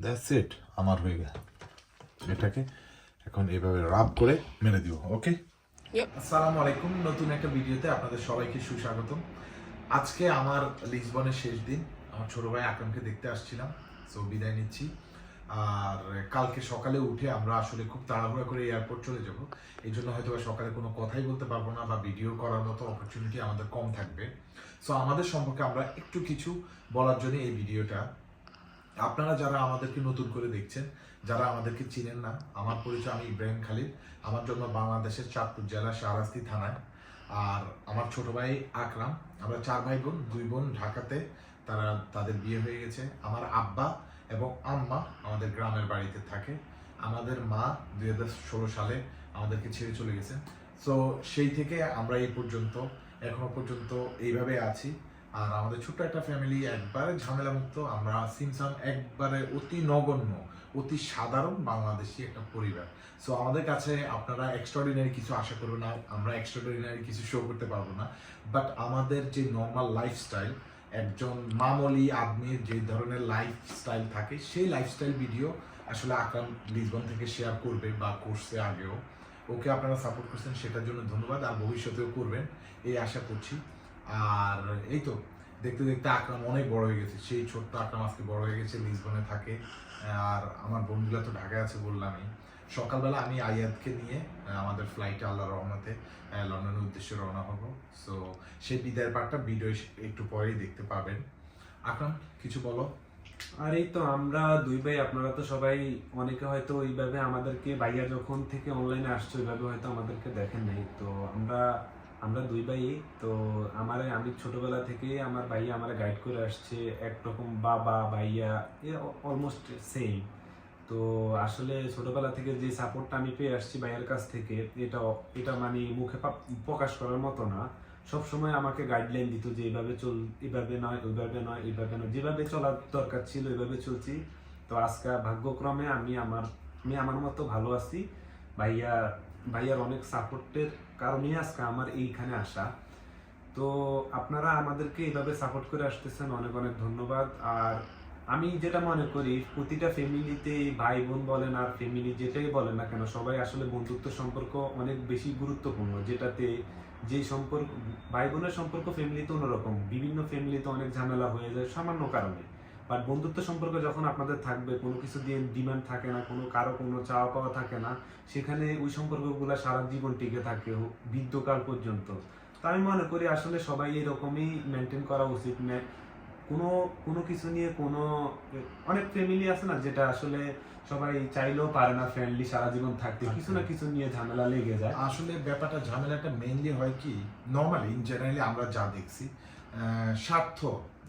That's it, আমার হয়ে গেল। এটাকে এখন এইভাবে রাব করে মেরে দিব। ওকে, আসসালামু আলাইকুম। নতুন একটা ভিডিওতে আপনাদের সবাইকে সুস্বাগতম। আজকে আমার লিসবনের শেষ দিন। আমার ছোট ভাই আকরামকে দেখতে আসছিলাম, সো বিদায় নিচ্ছি। আর কালকে সকালে উঠে আমরা আসলে খুব তাড়াহুড়া করে এয়ারপোর্ট চলে যাব। এই জন্য হয়তো সকালে কোনো কথাই বলতে পারবো না বা ভিডিও করার মতো অপরচুনিটি আমাদের কম থাকবে। সো আমাদের সম্পর্কে আমরা একটু কিছু বলার জন্য এই ভিডিওটা। আপনারা যারা আমাদেরকে নতুন করে দেখছেন, যারা আমাদেরকে চিনেন না, আমার পরিচয়, আমি ইব্রাহিম খালিদ। আমার জন্ম বাংলাদেশের চাঁদপুর জেলা শাহরাস্তি থানায়। আর আমার ছোট ভাই আকরাম। আমরা 4 ভাই বোন, 2 বোন ঢাকাতে, তাদের বিয়ে হয়ে গেছে। আমার আব্বা এবং আম্মা আমাদের গ্রামের বাড়িতে থাকে। আমাদের মা 2016 সালে আমাদেরকে ছেড়ে চলে গেছেন। সো সেই থেকে আমরা এই পর্যন্ত, এখনো পর্যন্ত এইভাবে আছি। আর আমাদের ছোট্ট একটা ফ্যামিলি, একবারে ঝামেলা মুক্ত। আমরা সিমসাম, একবারে অতি নগণ্য, অতি সাধারণ বাংলাদেশি একটা পরিবার। সো আমাদের কাছে আপনারা এক্সট্রাঅর্ডিনারি কিছু আশা করবেন না, আমরা এক্সট্রাঅর্ডিনারি কিছু শো করতে পারবো না। বাট আমাদের যে নর্মাল লাইফস্টাইল, একজন মামুলি আদমির যে ধরনের লাইফস্টাইল থাকে, সেই লাইফস্টাইল ভিডিও আসলে আকরাম লিসবন থেকে শেয়ার করবে বা করছে আগেও। ওকে আপনারা সাপোর্ট করছেন, সেটার জন্য ধন্যবাদ। আর ভবিষ্যতেও করবেন এই আশা করছি। আর এই তো দেখতে দেখতে আকরাম অনেক বড় হয়ে গেছে। সেই ছোট্ট আকরাম আজকে বড় হয়ে গেছে, লিসবনে থাকে। আর আমার বন্ধুরা তো ঢাকায় আছে বললামই। সকালবেলা আমি আয়াতকে নিয়ে আমাদের ফ্লাইটে আল্লাহর রহমতে লন্ডনের উদ্দেশ্যে রওনা হবো। সো সেই বিদায়ের পার্টটা ভিডিও একটু পরেই দেখতে পাবেন। আকরাম, কিছু বলো। আর এই তো আমরা 2 ভাই, আপনারা তো সবাই, অনেকে হয়তো ওইভাবে আমাদেরকে, ভাইয়া যখন থেকে অনলাইনে আসছে ওইভাবে হয়তো আমাদেরকে দেখেন নাই। তো আমরা 2 ভাই। তো আমি ছোটবেলা থেকে আমার ভাইয়া আমার গাইড করে আসছে, একরকম বাবা ভাইয়া অলমোস্ট সেম। তো আসলে ছোটবেলা থেকে যে সাপোর্টটা আমি পেয়ে আসছি ভাইয়ার কাছ থেকে, এটা মানে মুখে প্রকাশ করার মতো না। সবসময় আমাকে গাইডলাইন দিত যে এইভাবে চল, এইভাবে নয়, ওইভাবে নয়, এইভাবে নয়, যেভাবে চলার দরকার ছিল ওইভাবে চলছি। তো আজকে ভাগ্যক্রমে আমি আমার মতো ভালো আছি। ভাইয়ার অনেক সাপোর্টের কারণেই আজকে আমার এইখানে আসা। তো আপনারা আমাদেরকে এইভাবে সাপোর্ট করে আসতেছেন, অনেক অনেক ধন্যবাদ। আর আমি যেটা মনে করি, প্রতিটা ফ্যামিলিতে ভাই বোন বলেন আর ফ্যামিলি যেটাই বলেন না কেন, সবাই আসলে বন্ধুত্ব সম্পর্ক অনেক বেশি গুরুত্বপূর্ণ। যেটাতে যে সম্পর্ক, ভাই বোনের সম্পর্ক ফ্যামিলিতে অন্যরকম, বিভিন্ন ফ্যামিলিতে অনেক ঝামেলা হয়ে যায় সামান্য কারণে। বাট বন্ধুত্ব সম্পর্ক যখন আপনাদের থাকবে, কোনো কিছু দিয়ে ডিমান্ড থাকে না, কারো কোনো চাওয়া পাওয়া থাকে না, সেখানে ওই সম্পর্কগুলো সারা জীবন টিকে থাকে, বৃদ্ধকাল পর্যন্ত। তো আমি মনে করি আসলে সবাই এরকমই মেনটেন করা উচিত। কোনো কিছু নিয়ে অনেক ফ্যামিলি আছে না, যেটা আসলে সবাই চাইলেও পারে না ফ্রেন্ডলি সারা জীবন থাকতে, কিছু না কিছু নিয়ে ঝামেলা লেগে যায়। আসলে ব্যাপারটা, ঝামেলাটা মেইনলি হয় কি, নর্মালি ইন জেনারেলি আমরা যা দেখছি, স্বার্থ,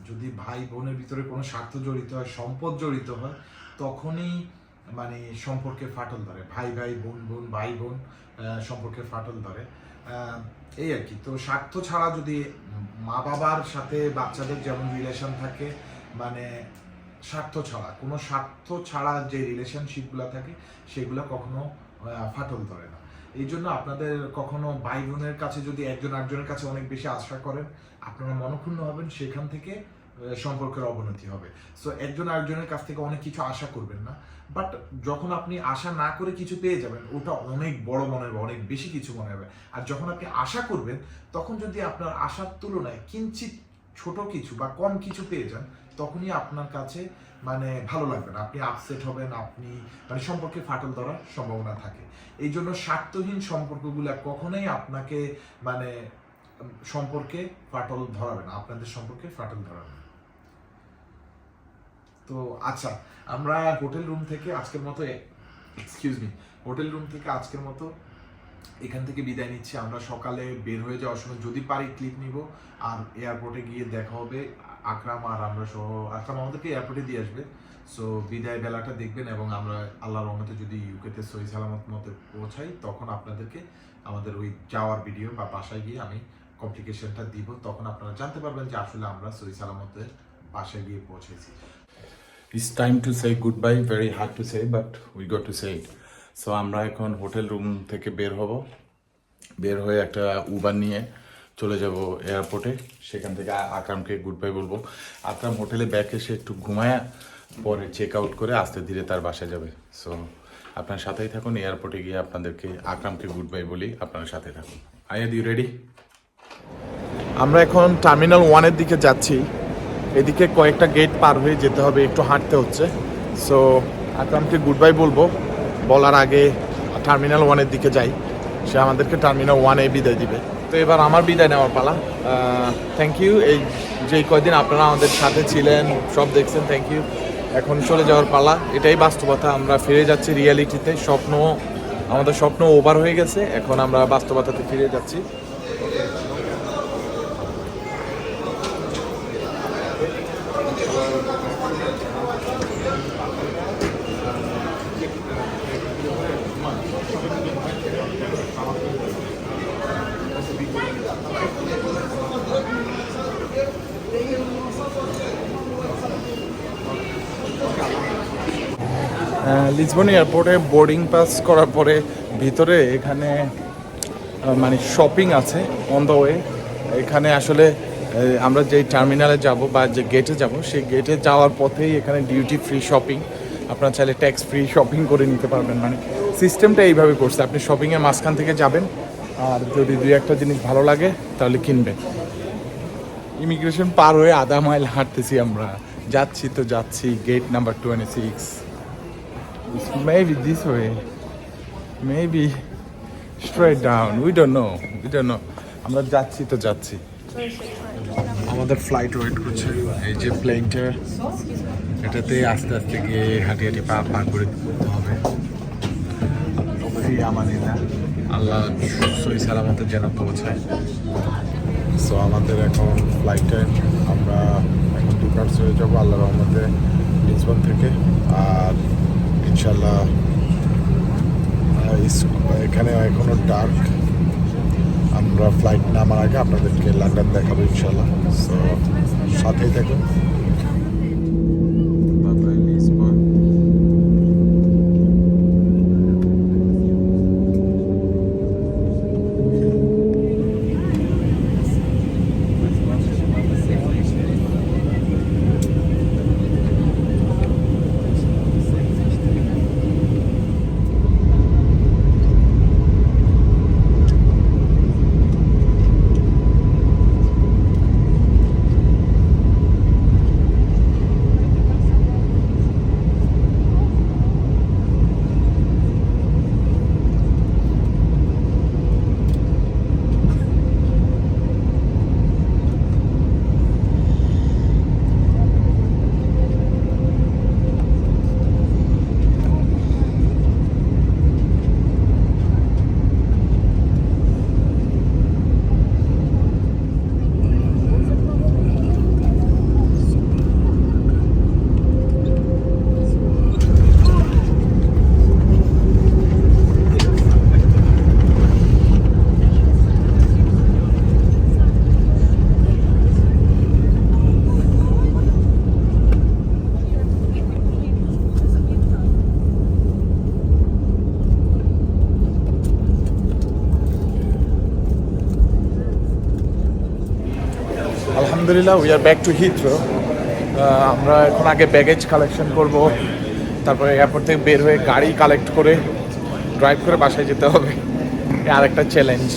যদি ভাই বোনের ভিতরে কোনো স্বার্থ জড়িত হয়, সম্পদ জড়িত হয়, তখনই মানে সম্পর্কে ফাটল ধরে। ভাই ভাই, বোন বোন, ভাই বোন সম্পর্কে ফাটল ধরে, এই আর কি। তো স্বার্থ ছাড়া যদি মা বাবার সাথে বাচ্চাদের যেমন রিলেশন থাকে, মানে স্বার্থ ছাড়া যে রিলেশনশিপগুলো থাকে, সেগুলো কখনো ফাটল ধরে না। এই জন্য আপনাদের কখনো ভাই বোনের কাছে যদি একজন আরেকজনের কাছে অনেক বেশি আশা করেন, আপনারা মনক্ষুণ্ণ হবেন, সেখান থেকে সম্পর্কের অবনতি হবে। সো একজন আরেকজনের কাছ থেকে অনেক কিছু আশা করবেন না। বাট যখন আপনি আশা না করে কিছু পেয়ে যাবেন, ওটা অনেক বড় মনে হবে, অনেক বেশি কিছু মনে হবে। আর যখন আপনি আশা করবেন, তখন যদি আপনার আশার তুলনায় কিঞ্চিত ছোট কিছু বা কম কিছু পেয়ে যান, তখনই আপনার কাছে মানে ভালো লাগবে না, আপনি আপসেট হবেন, আপনি মানে সম্পর্কে ফাটল ধরার সম্ভাবনা থাকে। এই জন্য স্বার্থহীন সম্পর্কগুলো কখনোই আপনাকে মানে সম্পর্কে ফাটল ধরাবে না, আপনাদের সম্পর্কে ফাটল ধরাবে না। তো আচ্ছা, আমরা হোটেল রুম থেকে আজকের মতো এখান থেকে বিদায় নিচ্ছি। আমরা সকালে বের হয়ে যাওয়ার সময় যদি পারি ক্লিপ নিব, আর এয়ারপোর্টে গিয়ে দেখা হবে আকরাম আর আমরা সহ। আকরাম আমাদেরকে এয়ারপোর্টে দিয়ে আসবে। সো বিদায় বেলাটা দেখবেন, এবং আমরা আল্লাহর রহমতে যদি ইউকেতে সহি সালামত মতো পৌঁছাই, তখন আপনাদেরকে আমাদের ওই যাওয়ার ভিডিও বা বাসায় গিয়ে আমি কমপ্লিকেশনটা দিব। তখন আপনারা জানতে পারবেন যে আসলে আমরা সহি সালামতে বাসায় গিয়ে পৌঁছেছি। It's time to say goodbye, very hard to say, but we got to say it. So আমরা এখন হোটেল রুম থেকে বের হয়ে একটা উবার নিয়ে চলে যাব এয়ারপোর্টে। সেখান থেকে আকরামকে গুড বাই বলবো। আকরাম হোটেলে ব্যাক এসে একটু ঘুমায়া পরে চেক আউট করে আস্তে ধীরে তার বাসায় যাবে। সো আপনার সাথেই থাকুন, এয়ারপোর্টে গিয়ে আপনাদেরকে আকরামকে গুড বাই বলি, আপনার সাথে থাকুন। আয়াদ, ইউ রেডি? আমরা এখন টার্মিনাল 1-এর দিকে যাচ্ছি। এদিকে কয়েকটা গেট পার হয়ে যেতে হবে, একটু হাঁটতে হচ্ছে। সো আকরামকে গুড বাই বলবো, বলার আগে টার্মিনাল 1-এর দিকে যাই। সে আমাদেরকে টার্মিনাল 1-এ বিদায় দিবে। তো এবার আমার বিদায় নেওয়ার পালা। থ্যাংক ইউ, এই যে কয়দিন আপনারা আমাদের সাথে ছিলেন, সব দেখছেন, থ্যাংক ইউ। এখন চলে যাওয়ার পালা, এটাই বাস্তবতা। আমরা ফিরে যাচ্ছি রিয়ালিটিতে। আমাদের স্বপ্ন ওভার হয়ে গেছে, এখন আমরা বাস্তবতাতে ফিরে যাচ্ছি। লিসবন এয়ারপোর্টে বোর্ডিং পাস করার পরে ভিতরে এখানে মানে শপিং আছে অন দ্য ওয়ে। এখানে আসলে আমরা যেই টার্মিনালে যাব বা যে গেটে যাব, সেই গেটে যাওয়ার পথেই এখানে ডিউটি ফ্রি শপিং। আপনারা চাইলে ট্যাক্স ফ্রি শপিং করে নিতে পারবেন। মানে সিস্টেমটা এইভাবে করছে, আপনি শপিংয়ের মাঝখান থেকে যাবেন, আর যদি দুই একটা জিনিস ভালো লাগে তাহলে কিনবেন। ইমিগ্রেশন পার হয়ে আধা মাইল হাঁটতেছি আমরা, যাচ্ছি gate number 26। Maybe this way, maybe straight down. We don't know. আমরা যাচ্ছি। আমাদের ফ্লাইট ওয়েট করছে। এই যে প্লেনটা, এটাতে আস্তে আস্তে গিয়ে হাঁটি পা করে করতে হবে। আমানিল্লাহ, আল্লাহ সহি সালামতে যেন পৌঁছায়। সো আমাদের এখন ফ্লাইটে আমরা এখন ডিপার্ট হয়ে যাবো আল্লাহ রহমতে লিসবন থেকে। আর ইনশাল্লাহ এখানে এখনো ডার্ক। আমরা ফ্লাইট নামার আগে আপনাদেরকে লন্ডন দেখাবো ইনশাল্লাহ। সো সাথেই থাকুন। আলহামদুলিল্লাহ, we are back to Heathrow. আমরা এখন আগে ব্যাগেজ কালেকশন করব, তারপরে এয়ারপোর্ট থেকে বের হয়ে গাড়ি কালেক্ট করে ড্রাইভ করে বাসায় যেতে হবে। আর একটা চ্যালেঞ্জ।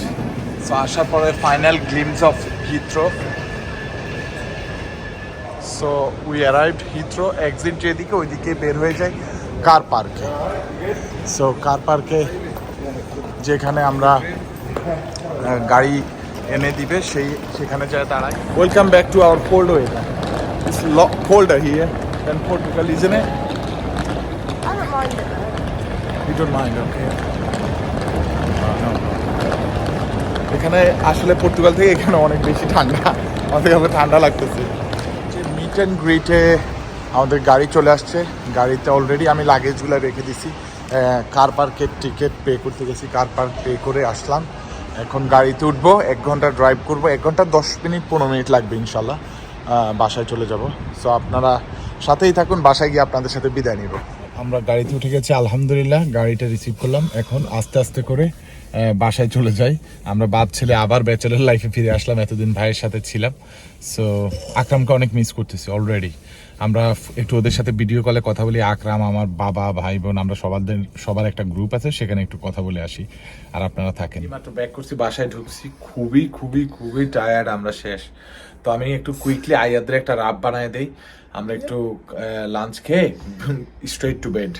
সো আসার পরে final glimpse of Heathrow. So we arrived Heathrow. Exit যেদিকে ওইদিকে বের হয়ে যায় কার পার্কে। সো কার পার্কে যেখানে আমরা গাড়ি এনে দিবে সেখানে যায় দাঁড়ায়। Welcome back to our cold weather. It's colder here than Portugal, isn't it? I don't mind it. You don't mind, okay. No. এখানে আসলে পর্তুগাল থেকে এখানে অনেক বেশি ঠান্ডা, আমাদের কাছে ঠান্ডা লাগতেছে। যে মিট অ্যান্ড গ্রিটে আমাদের গাড়ি চলে আসছে। গাড়িতে অলরেডি আমি লাগেজগুলো রেখে দিছি। কার পার্কের টিকিট পে করতে গেছি, কার পার্ক পে করে আসলাম। এখন গাড়িতে উঠবো, 1 ঘন্টা ড্রাইভ করবো। 1 ঘন্টা 10 মিনিট 15 মিনিট লাগবে ইনশাল্লাহ। বাসায় চলে যাব। সো আপনারা সাথেই থাকুন, বাসায় গিয়ে আপনাদের সাথে বিদায় নিব। আমরা গাড়িতে উঠে গেছি আলহামদুলিল্লাহ। গাড়িটা রিসিভ করলাম। এখন আস্তে আস্তে করে বাসায় চলে যাই। আমরা বাপ ছেলে আবার ব্যাচেলর লাইফে ফিরে আসলাম, এতদিন ভাইয়ের সাথে ছিলাম। সো আকরামকে অনেক মিস করতেছি অলরেডি। আমরা একটু ওদের সাথে ভিডিও কলে কথা বলি, আকরাম, আমার বাবা, ভাই বোন, আমরা সবার একটা গ্রুপ আছে, সেখানে একটু কথা বলে আসি। আর আপনারা থাকেন। মাত্র ব্যাক করছি, বাসায় ঢুকছি, খুবই খুবই খুবই টায়ার্ড, আমরা শেষ। তো আমি একটু কুইকলি আয়াদের একটা রাব বানায় দেই, আমরা একটু লাঞ্চ খেয়ে straight to bed.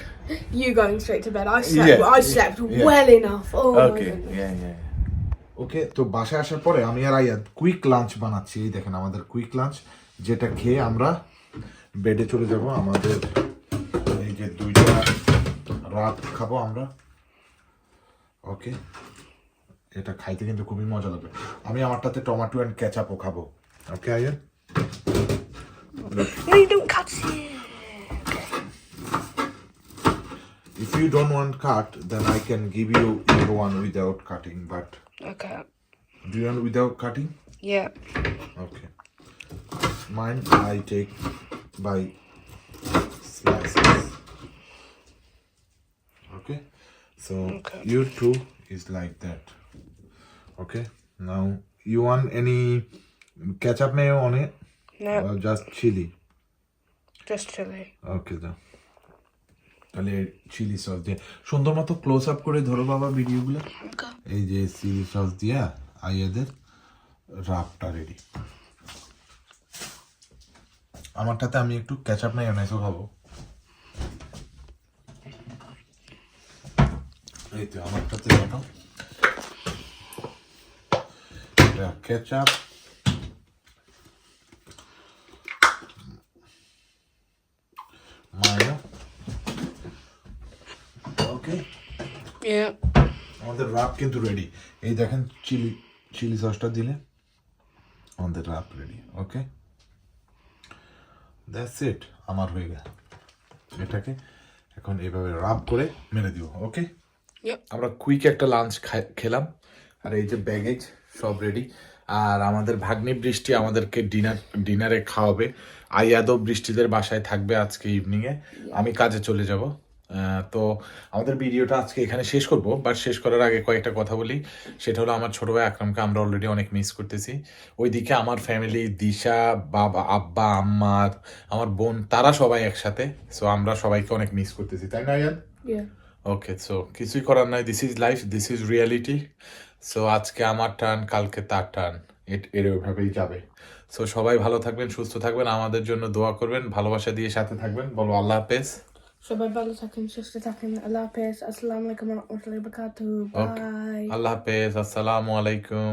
You going straight to bed? I slept Yeah. well enough. Oh my okay, goodness. ওকে। তো বাসায় আসার পরে আমি আর আয়াদ কুইক লাঞ্চ বানাচ্ছি। এই দেখেন আমাদের কুইক লাঞ্চ, যেটা খেয়ে আমরা বেডে চলে যাব। আমাদের এই যে 2টা রাত খাবো আমরা। ওকে, এটা খাইতে কিন্তু খুবই মজা লাগবে। আমি আমারটাতে টমেটো এন্ড কেচাপও খাবো। ওকে আয়াদ? No, you don't cut it. If you don't want cut, then I can give you your one without cutting, but Okay. do you want without cutting? Yeah. Okay. Mine I take by slices. Okay. So Okay. your two is like that. Okay. Now you want any ketchup mayo on it? No, Or just chili? just chili. Okay then. তাহলে chilli sauce দিয়ে সুন্দর মতো close up করে ধরো বাবা ভিডিওগুলো। Okay. এই যে চিলি সস দিয়া আইয়াদের রাবটা রেডি। আমারটাতে আমি একটু কেচাপ মায়োনেজও খাবো। এই তো আমারটাতে দেখো কেচাপ, মায়ো। ওকে, Yeah. আমাদের রাব কিন্তু রেডি। এই দেখেন চিলি সসটা দিলে আমাদের রাব রেডি। ওকে, দ্যাটস ইট, আমার হয়ে গেল। এটাকে এখন এভাবে রাব করে মেরে দিব। ওকে, Yep. আমরা কুইক একটা লাঞ্চ খেলাম, আর এই যে ব্যাগেজ সব রেডি। আর আমাদের ভাগ্নি বৃষ্টি আমাদেরকে ডিনারে খাওয়াবে। আয়াদও বৃষ্টিদের বাসায় থাকবে আজকে ইভিনিংয়ে, আমি কাজে চলে যাব। তো আমাদের ভিডিওটা আজকে এখানে শেষ করব, বাট শেষ করার আগে কয়েকটা কথা বলি। সেটা হলো আমার ছোট ভাই আকরামকে আমরা অলরেডি অনেক মিস করতেছি। ওইদিকে আমার ফ্যামিলি, দিশা, বাবা, আব্বা, আম্মা, আমার বোন, তারা সবাই একসাথে। সো আমরা সবাইকে অনেক মিস করতেছি, তাই না আয়াদ? Yeah. ওকে, সো কিছুই করার নাই, this is life, this is reality. So আজকে আমার টার্ন, কালকে তার টার্ন, এর ওইভাবেই যাবে। সো সবাই ভালো থাকবেন, সুস্থ থাকবেন, আমাদের জন্য দোয়া করবেন, ভালোবাসা দিয়ে সাথে থাকবেন। বলো আল্লাহ হাফেজ। সবাই ভালো থাকেন, সুস্থ থাকেন। আল্লাহ হাফেজ। আসসালামু আলাইকুম ওয়া রাহমাতুল্লাহি ওয়া বারাকাতুহু। ওকে, Bye. আল্লাহ হাফেজ, আসসালামু আলাইকুম।